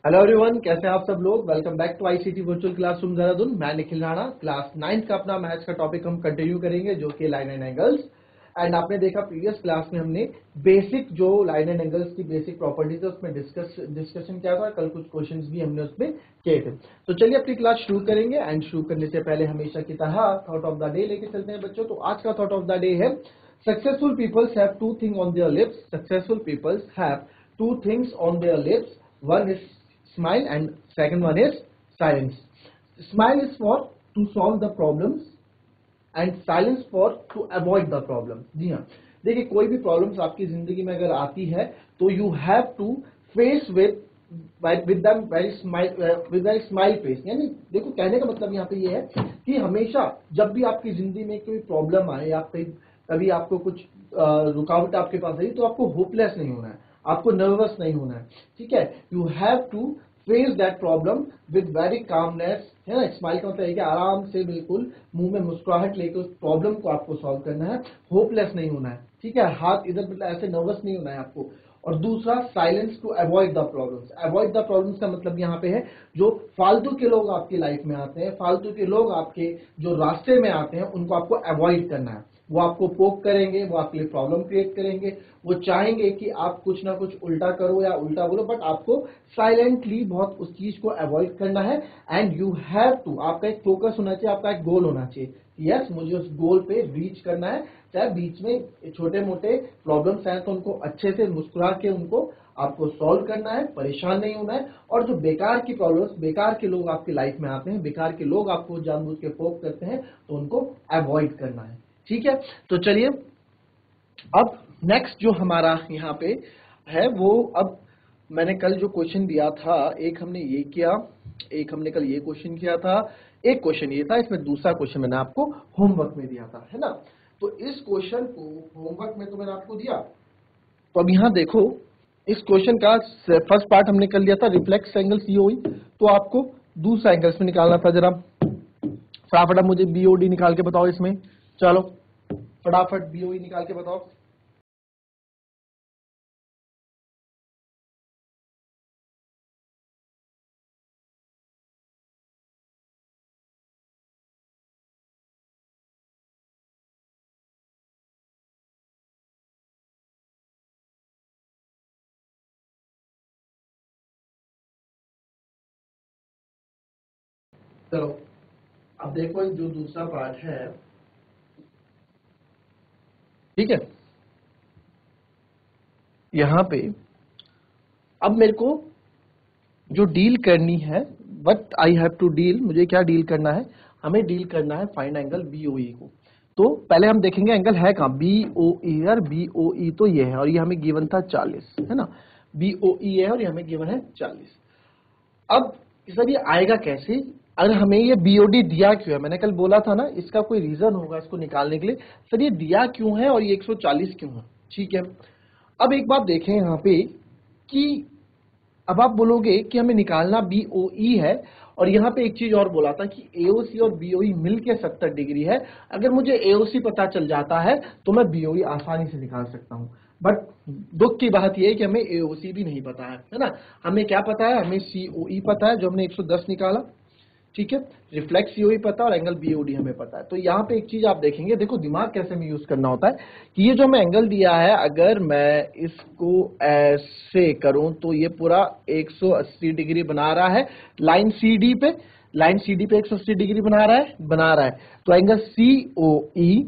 Hello everyone, कैसे हैं आप सब लोग। Welcome back to ICT virtual classroom Dehradun. मैं निखिल राणा। क्लास 9 का अपना मैथ्स का टॉपिक हम कंटिन्यू करेंगे, जो कि लाइन एंड एंगल्स। एंड आपने देखा प्रीवियस क्लास में हमने बेसिक जो लाइन एंड एंगल्स की बेसिक प्रॉपर्टीज है उसमें डिस्कशन किया था। कल कुछ क्वेश्चंस भी हमने उसमें किए थे। तो चलिए अपनी क्लास शुरू करेंगे। एंड शुरू करने से पहले हमेशा की तरह थॉट ऑफ द डे लेके चलते हैं बच्चों। तो आज का थॉट ऑफ द डे है successful peoples have two thing on their lips. Successful peoples have two things on their lips. One is smile and second one is silence. Smile is for to solve the problems and silence for to avoid the problems. जी हाँ, देखिए कोई भी problems आपकी जिंदगी में अगर आती है तो you have to face with them very smile face. यानी देखो कहने का मतलब यहाँ पे ये है कि हमेशा जब भी आपकी जिंदगी में कोई प्रॉब्लम आए या कभी आपको कुछ रुकावट आपके पास आई तो आपको होपलेस नहीं होना है, आपको नर्वस नहीं होना है। ठीक है, you have to face that problem with very calmness, है ना। स्माइल का मतलब है कि आराम से बिल्कुल मुंह में मुस्कुराहट लेकर उस प्रॉब्लम को आपको सॉल्व करना है, होपलेस नहीं होना है। ठीक है, हाथ इधर मतलब ऐसे नर्वस नहीं होना है आपको। और दूसरा silence to avoid the problems. Avoid the problems का मतलब यहाँ पे है जो फालतू के लोग आपकी लाइफ में आते हैं, फालतू के लोग आपके जो रास्ते में आते हैं उनको आपको अवॉइड करना है। वो आपको पोक करेंगे, वो आपके लिए प्रॉब्लम क्रिएट करेंगे, वो चाहेंगे कि आप कुछ ना कुछ उल्टा करो या उल्टा बोलो, बट आपको साइलेंटली बहुत उस चीज को अवॉइड करना है। एंड यू हैव टू, आपका एक फोकस होना चाहिए, आपका एक गोल होना चाहिए। यस, मुझे उस गोल पे रीच करना है। चाहे बीच में छोटे मोटे प्रॉब्लम्स आए तो उनको अच्छे से मुस्कुरा के उनको आपको सॉल्व करना है, परेशान नहीं होना है। और जो बेकार की प्रॉब्लम्स, बेकार के लोग आपकी लाइफ में आते हैं, बेकार के लोग आपको जानबूझ के पोक करते हैं, तो उनको अवॉइड करना है। ठीक है, तो चलिए अब नेक्स्ट जो हमारा यहाँ पे है वो, अब मैंने कल जो क्वेश्चन दिया था, एक हमने ये किया, एक हमने कल ये क्वेश्चन किया था, एक क्वेश्चन ये था, इसमें दूसरा क्वेश्चन मैंने आपको होमवर्क में दिया था, है ना। तो इस क्वेश्चन को होमवर्क में तो मैंने आपको दिया। तो अब यहाँ देखो, इस क्वेश्चन का फर्स्ट पार्ट हमने कर लिया था, रिफ्लेक्स एंगल सीओई। तो आपको दूसरा एंगल्स में निकालना था। जरा फटाफट मुझे बीओडी निकाल के बताओ इसमें। चलो फटाफट बीओई निकाल के बताओ। चलो अब देखो जो दूसरा पार्ट है, ठीक है, यहां पे अब मेरे को जो डील करनी है, what I have to deal, मुझे क्या डील करना है, हमें डील करना है फाइंड एंगल बीओई को। तो पहले हम देखेंगे एंगल है कहां, बीओई। यार बीओई तो ये है और ये हमें गिवन था 40, है ना। बीओई है और ये हमें गिवन है 40। अब सर ये आएगा कैसे, अगर हमें ये बीओडी दिया क्यों है, मैंने कल बोला था ना इसका कोई रीजन होगा इसको निकालने के लिए। सर ये दिया क्यों है और ये 140 क्यों है। ठीक है, अब एक बात देखें यहाँ पे कि अब आप बोलोगे कि हमें निकालना बीओई है, और यहाँ पे एक चीज और बोला था कि एओसी और बीओई मिलके 70 डिग्री है। अगर मुझे एओसी पता चल जाता है तो मैं बीओई आसानी से निकाल सकता हूँ। बट दुख की बात यह है कि हमें एओसी भी नहीं पता है ना। हमें क्या पता है, हमें सीओई पता है जो हमने 110 निकाला। ठीक है, रिफ्लेक्स सीओई पता है और एंगल बीओडी हमें पता है। तो यहाँ पे एक चीज आप देखेंगे, देखो दिमाग कैसे में यूज करना होता है कि ये जो हमें एंगल दिया है, अगर मैं इसको ऐसे करूं तो ये पूरा 180 डिग्री बना रहा है लाइन सीडी पे। लाइन सीडी पे 180 डिग्री बना रहा है। तो angle COE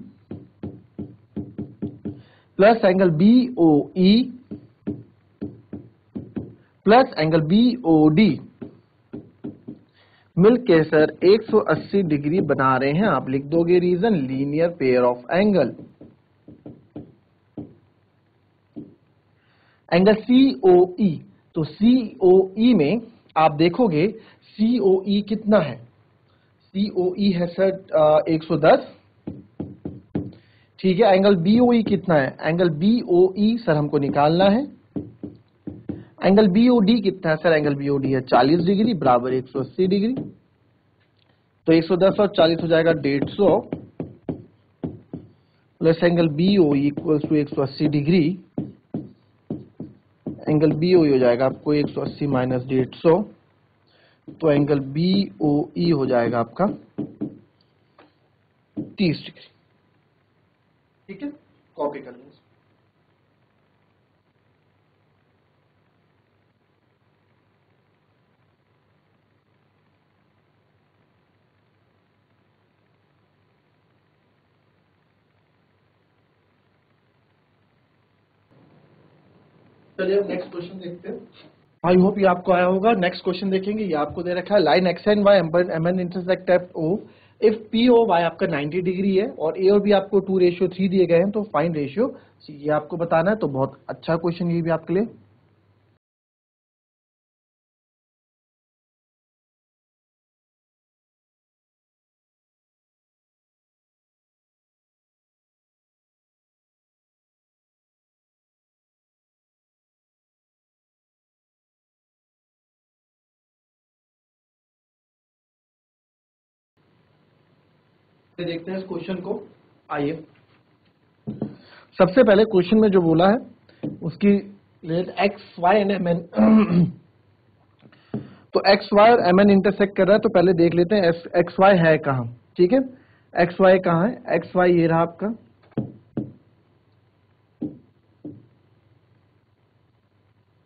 plus angle BOE plus angle BOD मिलके सर 180 डिग्री बना रहे हैं। आप लिख दोगे reason, linear pair of angle. Angle COE, तो सीओई में आप देखोगे सीओई कितना है, सीओई है सर 110। ठीक है, एंगल बीओई कितना है, एंगल बीओई सर हमको निकालना है। एंगल बीओडी कितना है सर, एंगल बीओडी है 40 डिग्री बराबर 180 डिग्री। तो 110 और 40 हो जाएगा 150 plus angle BOE equals to 180 degree angle BOE हो जाएगा आपको 180 माइनस 150, तो एंगल BOE हो जाएगा आपका 30 डिग्री। ठीक है, कॉपी कर लो। चलिए अब नेक्स्ट क्वेश्चन देखते हैं। आई होप ये आपको आया होगा। नेक्स्ट क्वेश्चन देखेंगे, ये आपको दे रखा है line X and Y MN intersect at O if P O Y आपका 90 डिग्री है और ए और बी आपको 2:3 दिए गए हैं, तो फाइंड रेशियो ये आपको बताना है। तो बहुत अच्छा क्वेश्चन ये भी आपके लिए। देखते हैं इस क्वेश्चन को। आइए, सबसे पहले क्वेश्चन में जो बोला है उसकी X Y and M N, तो एक्स वाई और एम एन इंटरसेक्ट कर रहा है, तो पहले देख लेते हैं एक्स वाई है कहाँ। ठीक है, एक्स वाई कहाँ है? एक्स वाई ये रहा आपका,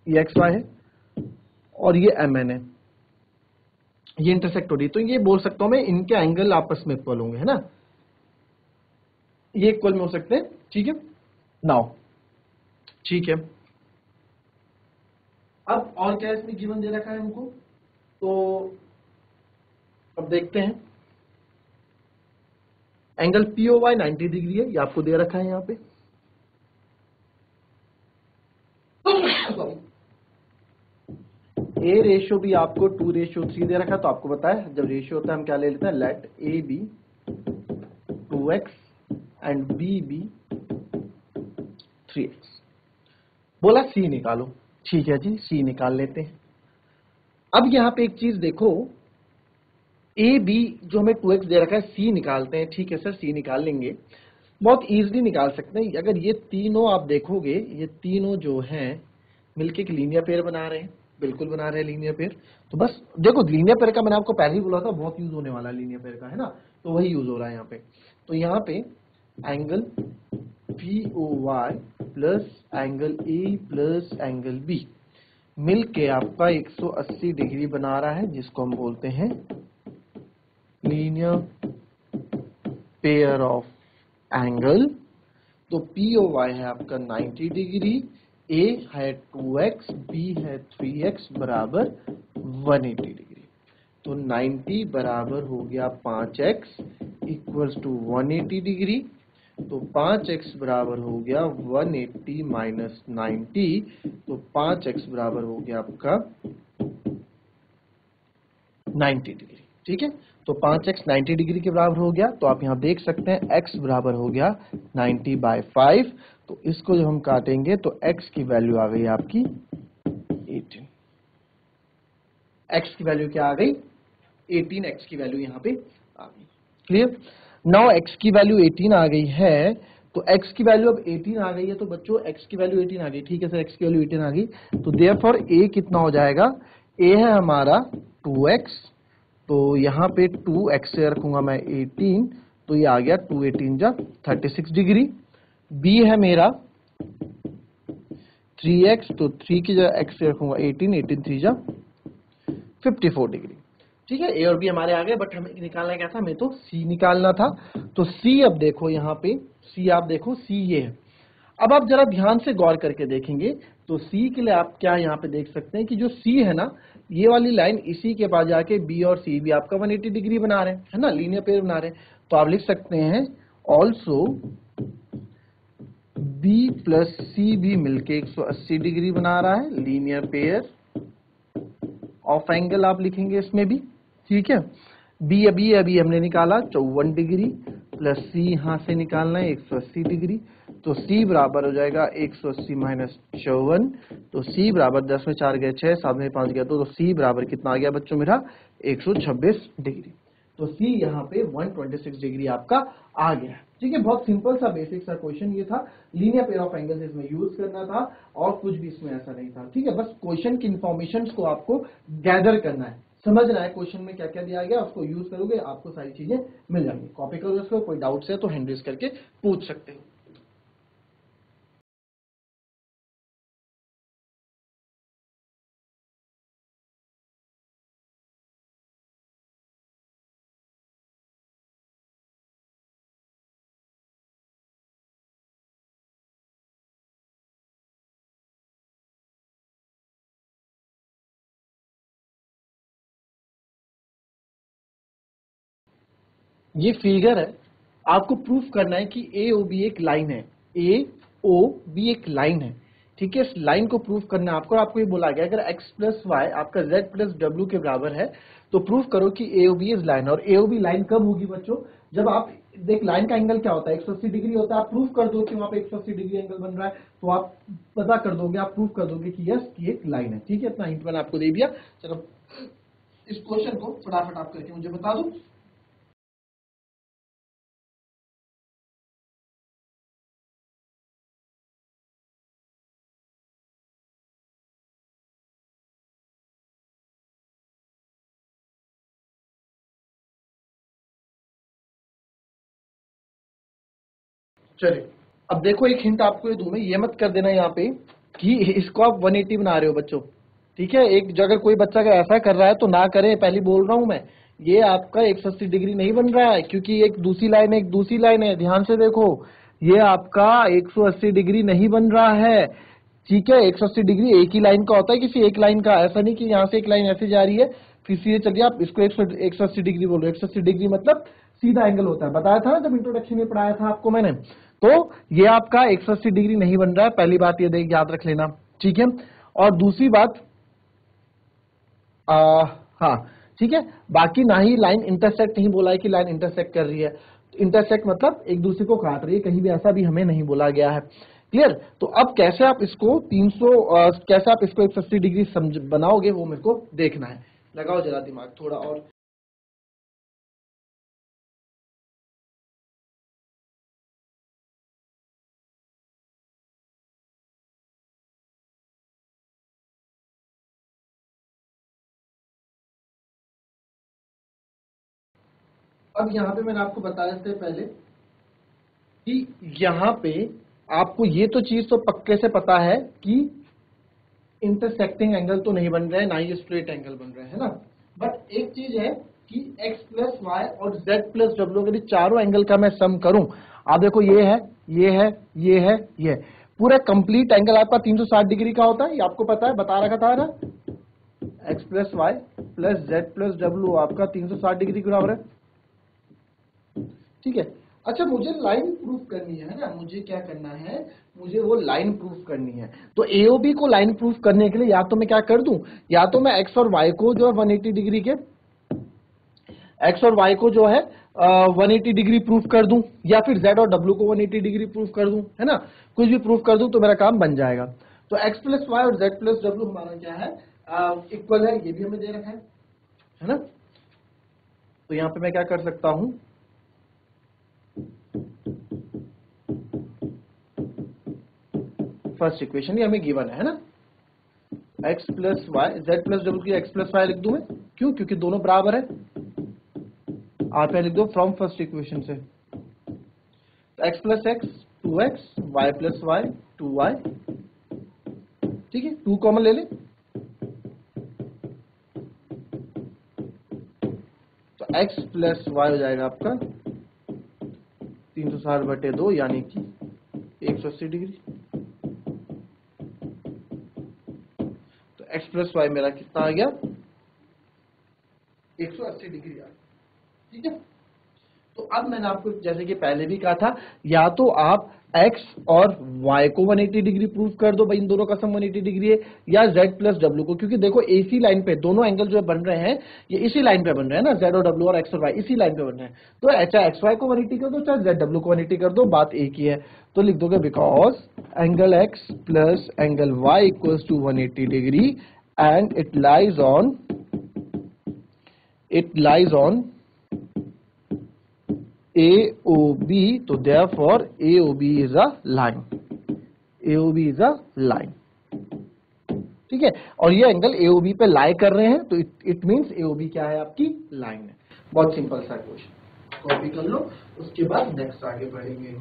ये एक्स वाई है और ये एम एन है, ये इंटरसेक्ट हो रही है। तो ये बोल सकता हूं मैं इनके एंगल आपस में इक्वल होंगे, है ना, ये इक्वल में हो सकते हैं। ठीक है, नाउ ठीक है, अब और क्या इसमें गिवन दे रखा है हमको, तो अब देखते हैं। एंगल POY 90 डिग्री है, ये आपको दे रखा है यहाँ पे। ए रेशियो भी आपको 2:3 दे रखा है, तो आपको बताया जब रेशियो होता है हम क्या ले लेते हैं, let A B 2x and B B 3x। बोला सी निकालो, ठीक है जी, सी निकाल लेते हैं। अब यहां पे एक चीज देखो, ए बी जो हमें 2x दे रखा है, सी निकालते हैं। ठीक है सर, सी निकाल लेंगे, बहुत इजीली निकाल सकते हैं। अगर ये तीनों आप देखोगे, ये तीनों जो हैं मिलके एक लीनियर पेयर बना रहे हैं, बिल्कुल बना रहे हैं लीनियर पेयर। तो बस देखो, लीनियर पेयर का मैंने आपको पहले ही बोला था बहुत यूज होने वाला लीनियर पेयर का, है ना, तो वही यूज हो रहा है यहाँ पे। तो यहाँ पे angle POY plus angle A plus angle B मिलके आपका 180 डिग्री बना रहा है, जिसको हम बोलते हैं लीनियर पेयर ऑफ एंगल। तो POY है आपका 90 डिग्री, A है 2x, B है 3x बराबर 180 डिग्री। तो 90 बराबर हो गया 5x इक्वल्स टू 180 डिग्री। तो 5x बराबर हो गया 180 माइनस 90, तो 5x बराबर हो गया आपका 90 डिग्री। ठीक है, तो 5x 90 डिग्री के बराबर हो गया। तो आप यहां देख सकते हैं x बराबर हो गया 90/5। तो इसको जब हम काटेंगे तो x की वैल्यू आ गई आपकी 18। x की वैल्यू क्या आ गई? 18 x की वैल्यू यहां पे आ गई। क्लियर? नाउ x की वैल्यू 18 आ गई है, तो x की वैल्यू अब 18 आ गई है, तो बच्चों x की वैल्यू 18 आ गई। ठीक है सर, x की वैल्यू 18 आ गई, तो देयरफॉर a कितना हो जाएगा? a है हमारा 2x, तो यहाँ पे 2x से रखूंगा मैं 18, तो ये आ गया 2 18 जा 36 डिग्री। b है मेरा 3x, तो 3 की जगह x से रखूंगा 18, 18 3 जा 54 डिग्री। ठीक है, ए और बी हमारे आ गए, बट हमें निकालना क्या था? हमें तो सी निकालना था। तो सी अब देखो यहाँ पे, सी आप देखो, सी ये है। अब आप जरा ध्यान से गौर करके देखेंगे तो सी के लिए आप क्या यहाँ पे देख सकते हैं कि जो सी है ना, ये वाली लाइन इसी के पास जाके बी और सी भी आपका 180 डिग्री बना रहे हैं, है ना, लीनियर पेयर बना रहे हैं। तो आप लिख सकते हैं ऑल्सो बी प्लस सी भी मिलके 180 डिग्री बना रहा है, लीनियर पेयर ऑफ एंगल आप लिखेंगे इसमें भी। ठीक है, बी अभी हमने निकाला 54 डिग्री, प्लस सी यहां से निकालना है 180 डिग्री। तो सी बराबर हो जाएगा 180 माइनस 54, तो सी बराबर 10 में 4 गए 6, 7 में 5 गया 2, तो सी बराबर कितना आ गया बच्चों मेरा? 126 डिग्री। तो सी यहाँ पे 126 डिग्री आपका आ गया। ठीक है, बहुत सिंपल सा बेसिक सा क्वेश्चन ये था, लीनियर पेयर ऑफ एंगल्स इसमें यूज करना था और कुछ भी इसमें ऐसा नहीं था। ठीक है, बस क्वेश्चन की इंफॉर्मेशन को आपको गैदर करना है, समझना है क्वेश्चन में क्या क्या दिया गया, उसको यूज करोगे आपको सारी चीजें मिल जाएंगी। कॉपी करो इसको, कोई डाउट्स है तो हैंड रेज करके पूछ सकते हो। ये फिगर है, आपको प्रूफ करना है कि ए ओ बी एक लाइन है, ए ओ बी एक लाइन है। ठीक है, इस लाइन को प्रूफ करना है आपको। आपको ये बोला गया अगर x प्लस वाई आपका z प्लस डब्ल्यू के बराबर है तो प्रूफ करो कि ए ओ बी इज लाइन। और ए ओ बी लाइन कब होगी बच्चों, जब आप देख लाइन का एंगल क्या होता है 180 डिग्री होता है। आप प्रूफ कर दो कि वहां पे 180 डिग्री एंगल बन रहा है तो आप पता कर दोगे, आप प्रूफ कर दोगे कि यस ये एक लाइन है। ठीक है, इतना हिंट मैंने आपको दे दिया। चलो इस क्वेश्चन को फटाफट आप करके मुझे बता दो। चलिए अब देखो एक हिंट आपको ये दूं मैं, ये मत कर देना यहाँ पे कि इसको आप 180 बना रहे हो बच्चों। ठीक है, एक अगर कोई बच्चा अगर ऐसा कर रहा है तो ना करे, पहले बोल रहा हूं मैं, ये आपका 180 डिग्री नहीं बन रहा है क्योंकि एक दूसरी लाइन है, एक दूसरी लाइन है। ध्यान से देखो, ये आपका 180 डिग्री नहीं बन रहा है। ठीक है, 180 डिग्री एक ही लाइन का होता है, किसी एक लाइन का, ऐसा नहीं कि यहाँ से एक लाइन ऐसे जा रही है फिर सीधे चलिए आप इसको 180 डिग्री बोलो। 180 डिग्री मतलब सीधा एंगल होता है, बताया था ना जब इंट्रोडक्शन में पढ़ाया था आपको मैंने। तो ये आपका 180 डिग्री नहीं बन रहा है, पहली बात ये देख याद रख लेना। ठीक है, और दूसरी बात हाँ ठीक है, बाकी ना ही लाइन इंटरसेक्ट नहीं बोला है कि लाइन इंटरसेक्ट कर रही है। इंटरसेक्ट मतलब एक दूसरे को काट रही है, कहीं भी ऐसा भी हमें नहीं बोला गया है। क्लियर, तो अब कैसे आप इसको 300 कैसे आप इसको 180 डिग्री समझ बनाओगे वो मेरे को देखना है। लगाओ जरा दिमाग थोड़ा और। अब यहाँ पे मैंने आपको बताया था पहले कि यहाँ पे आपको ये तो चीज तो पक्के से पता है कि इंटरसेक्टिंग एंगल तो नहीं बन रहा है, ना ही स्ट्रेट एंगल बन रहा है ना। बट एक चीज है कि x प्लस वाई और z प्लस डब्ल्यू यदि चारों एंगल का मैं सम करूं, आप देखो ये है, ये है, ये है, ये पूरा कंप्लीट एंगल आपका 360 डिग्री का होता है, ये आपको पता है, बता रखा था ना। x plus Y plus z plus W आपका 360 डिग्री के बराबर है। ठीक है, अच्छा मुझे लाइन प्रूफ करनी है ना, मुझे क्या करना है, मुझे वो लाइन प्रूफ करनी है। तो एओबी को लाइन प्रूफ करने के लिए या तो मैं क्या कर दूं, या तो मैं एक्स और वाई को जो है 180 डिग्री के, एक्स और वाई को जो है 180 डिग्री प्रूफ कर दूं, या फिर जेड और डब्ल्यू को 180 डिग्री प्रूफ कर दूं, है ना, कुछ भी प्रूफ कर दूं तो मेरा काम बन जाएगा। तो एक्स प्लस वाई और जेड प्लस डब्ल्यू हमारा क्या है, इक्वल है, ये भी हमें दे रखा है ना। तो यहां पे मैं क्या कर सकता हूं, फर्स्ट इक्वेशन ये हमें गिवन है ना, x plus Y Z plus W की x प्लस वाई लिख दूं मैं, क्यों, क्योंकि दोनों बराबर है। आप लिख दो फ्रॉम फर्स्ट इक्वेशन से, x plus X 2x, y plus Y 2y। ठीक है, 2 कॉमन ले ले, तो x प्लस वाई हो जाएगा आपका 360/2 यानी कि 180 डिग्री। तो x प्लस वाई मेरा कितना आ गया, 180 डिग्री आ गया। ठीक है, तो अब मैंने आपको जैसे कि पहले भी कहा था, या तो आप x और y को 180 डिग्री प्रूव कर दो, भाई इन दोनों का सम 180 डिग्री है, या z प्लस डब्ल्यू को, क्योंकि देखो इसी लाइन पे दोनों एंगल जो बन रहे हैं ये इसी लाइन पे बन रहे हैं ना, z और w और x और y इसी लाइन पे बन रहे हैं। तो चाहे एक्स वाई को 180 कर दो, चाहे z डब्ल्यू को 180 कर दो, बात एक ही है। तो लिख दोगे because angle x plus angle y equals to 180 degree and it lies on AOB, तो therefore AOB is a line, AOB is a line, ठीक है। और ये एंगल AOB पे लाई कर रहे हैं, तो इट मींस AOB क्या है, आपकी लाइन है। बहुत सिंपल सा क्वेश्चन, कॉपी कर लो, उसके बाद नेक्स्ट आगे बढ़ेंगे।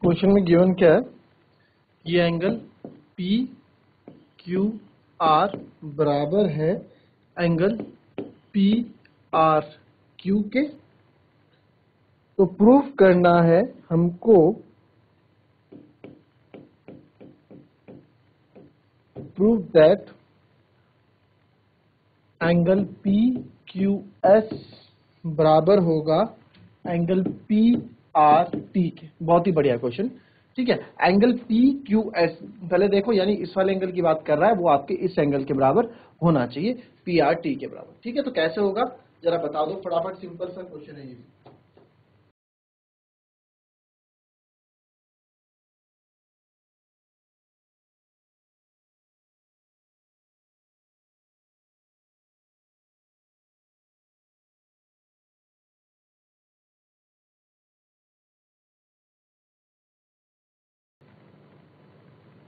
क्वेश्चन में गिवन क्या है, ये एंगल पी क्यू आर बराबर है एंगल पी आर क्यू के। तो प्रूफ करना है हमको proof that angle P Q S बराबर होगा एंगल पी आर टी के। बहुत ही बढ़िया क्वेश्चन, ठीक है। एंगल पी क्यू एस पहले देखो, यानी इस वाले एंगल की बात कर रहा है, वो आपके इस एंगल के बराबर होना चाहिए, पी आर टी के बराबर, ठीक है। तो कैसे होगा जरा बता दो फटाफट, सिंपल सा क्वेश्चन है ये।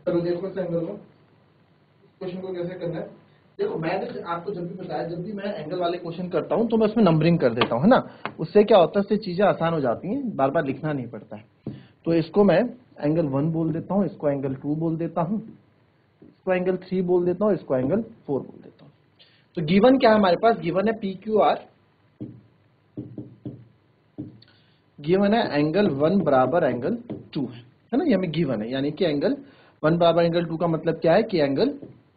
चलो देखो इस एंगल को, क्वेश्चन को कैसे करना है। देखो मैंने आपको जब भी बताया, जब भी मैं एंगल वाले क्वेश्चन करता हूं तो मैं उसमें नंबरिंग कर देता हूं, है ना। उससे क्या होता है, उससे चीजें आसान हो जाती हैं, बार बार लिखना नहीं पड़ता है। तो इसको मैं एंगल 1 बोल देता हूं, इसको एंगल 2 बोल देता हूं, इसको एंगल 3 बोल देता हूं, इसको एंगल 4 बोल देता हूं। तो गिवन क्या है हमारे पास, गिवन है पी क्यू आर, गिवन है एंगल 1 बराबर एंगल 2 है ना, ये हमें गिवन है। यानी कि एंगल 1 बराबर एंगल 2 का मतलब क्या है कि एंगल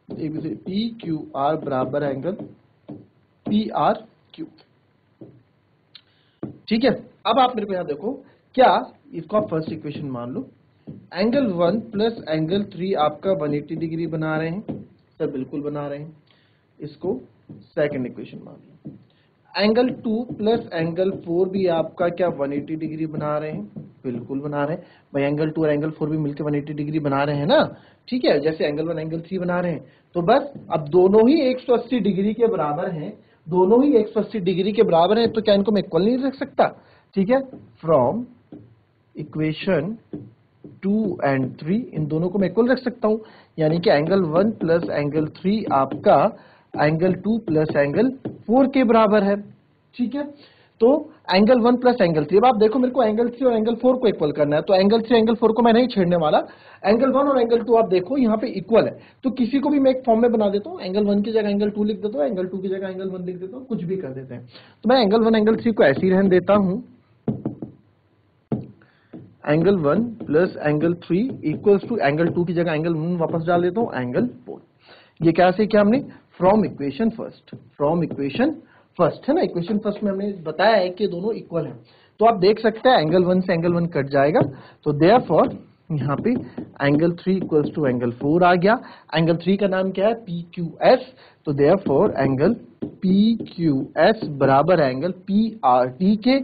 पी क्यू आर बराबर एंगल पी आर क्यू, ठीक है। अब आप मेरे को यहां देखो, क्या इसको आप फर्स्ट इक्वेशन मान लो, एंगल 1 प्लस एंगल 3 आपका 180 डिग्री बना रहे हैं सर, बिल्कुल बना रहे हैं। इसको सेकंड इक्वेशन मान लो, एंगल 2 प्लस एंगल 4 भी आपका क्या 180 डिग्री बना रहे हैं, बिल्कुल बना रहे हैं भाई। एंगल 2 और एंगल 4 भी मिलकर 180 डिग्री बना रहे हैं ना, ठीक है, जैसे एंगल 1 एंगल 3 बना रहे हैं। तो बस अब दोनों ही 180 डिग्री के बराबर हैं, दोनों ही 180 डिग्री के बराबर हैं, तो क्या इनको मैं इक्वल नहीं रख सकता, ठीक है। फ्रॉम इक्वेशन 2 एंड 3 इन दोनों को मैं इक्वल रख सकता हूं, यानी कि एंगल 1 प्लस एंगल 3 आपका एंगल 2 प्लस एंगल 4 के बराबर है, ठीक है। तो एंगल 1 प्लस एंगल 3, अब आप देखो मेरे को एंगल 3 और एंगल 4 को इक्वल करना है, तो एंगल 3 एंगल 4 को मैं नहीं छेड़ने वाला। एंगल 1 और एंगल 2 आप देखो यहाँ पे इक्वल है, तो किसी को भी मैं एक फॉर्म में बना देता हूँ, एंगल 1 की जगह एंगल 2 लिख देता हूँ, एंगल 2 की जगह एंगल 1 लिख देता हूँ, कुछ भी कर देते हैं। तो मैं एंगल 1 एंगल 3 को ऐसे ही रहने देता हूँ, angle 1 plus angle 3 equals to angle 2 की जगह एंगल 1 वापस डाल देता हूँ, एंगल 4। ये कैसे किया हमने, from equation first, from equation first, है ना। इक्वेशन फर्स्ट में हमने बताया है कि दोनों इक्वल हैं, तो आप देख सकते हैं एंगल 1 से एंगल 1 कट जाएगा, तो देयरफॉर यहाँ पे एंगल 3 इक्वल्स टू एंगल 4 आ गया। एंगल 3 का नाम क्या है, पी क्यू एस, तो therefore angle P Q S बराबर एंगल पी आर टी के,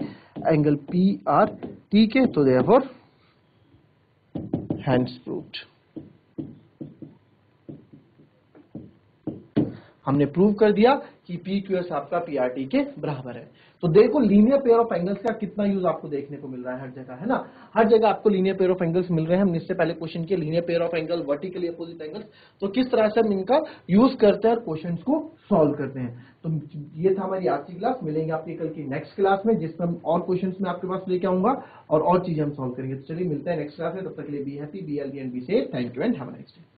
एंगल पी आर टी के, तो देयरफॉर हैंड्स प्रूव्ड। हमने प्रूव कर दिया कि पी क्यू एस आपका पीआरटी के बराबर है। तो देखो लीनियर पेयर ऑफ एंगल्स का कितना यूज आपको देखने को मिल रहा है हर जगह, है ना। हर जगह आपको लीनियर पेयर ऑफ एंगल्स मिल रहे हैं। हम इससे पहले क्वेश्चन के linear pair of angle, vertically opposite angles, तो किस तरह से हम इनका यूज करते हैं और क्वेश्चंस को सॉल्व करते हैं। तो ये था हमारी आज की क्लास। मिलेंगे आपकी कल की नेक्स्ट क्लास में, जिसमें हम और क्वेश्चंस में आपके पास लेके आऊंगा और चीजें हम सॉल्व करेंगे। तो चलिए मिलते हैं नेक्स्ट क्लास में, तब तक के लिए be happy, be healthy and be safe. Thank you and have a nice day.